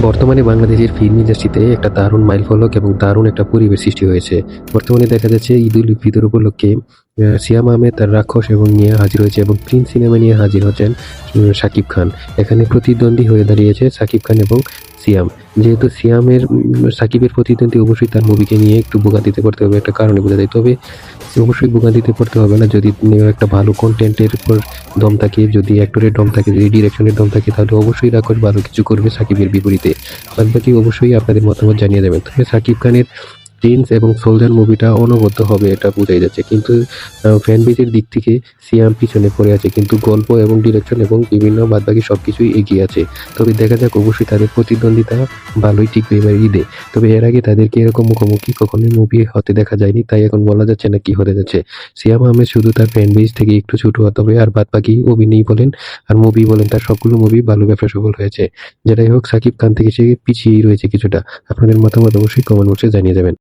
বর্তমানে বাংলাদেশের ফিল্ম ইন্ডাস্ট্রিতে একটা দারুণ মাইলফলক এবং দারুণ একটা পরিবেশ সৃষ্টি হয়েছে। বর্তমানে দেখা যাচ্ছে ঈদুল ফিতর উপলক্ষে সিয়াম আহমেদ তার রাক্ষস এবং নিয়ে হাজির হয়েছে এবং প্রিন্স সিনেমা নিয়ে হাজির হচ্ছেন শাকিব খান। এখানে প্রতিদ্বন্দ্বী হয়ে দাঁড়িয়েছে শাকিব খান এবং সিয়াম। যেহেতু সিয়ামের সাকিবের প্রতিদ্বন্দ্বী, অবশ্যই তার মুভিকে নিয়ে একটু ভোগান্তিতে পড়তে হবে, একটা কারণে বোঝা যায়। তবে অবশ্যই ভোগান্তিতে পড়তে হবে না যদি একটা ভালো কন্টেন্টের উপর দম থাকে, যদি অ্যাক্টরের দম থাকে, যদি ডিরেকশনের দম থাকে, তাহলে অবশ্যই রাক্ষস ভালো কিছু করবে সাকিবের বিপরীতে। বাদবাকি অবশ্যই আপনাদের মতামত জানিয়ে দেবেন। তবে সাকিব খানের প্রিন্স এবং সোলজার মুভিটা অনবদ্য হবে এটা বোঝাই যাচ্ছে, কিন্তু ফ্যান বেজের দিক থেকে সিয়াম পিছনে পড়ে আছে, কিন্তু গল্প এবং ডিরেকশন এবং বিভিন্ন বাদবাকি সবকিছুই এগিয়ে আছে। তবে দেখা যাক, অবশ্যই তাদের প্রতিদ্বন্দ্বিতা ভালোই টিকবে এবার ঈদে। তবে এর আগে তাদেরকে এরকম মুখোমুখি কখনোই মুভি হতে দেখা যায়নি, তাই এখন বলা যাচ্ছে না কি হতে যাচ্ছে। সিয়াম আহমেদ শুধু তার ফ্যান বেজ থেকে একটু ছোট হতে হবে, আর বাদবাকি অভিনয় বলেন আর মুভি বলেন, তার সবগুলো মুভি ভালো ব্যবসা সফল হয়েছে। যেটাই হোক, সাকিব খান থেকে সে পিছিয়েই রয়েছে কিছুটা। আপনাদের মতামত অবশ্যই কমেন্ট বক্সে জানিয়ে যাবেন।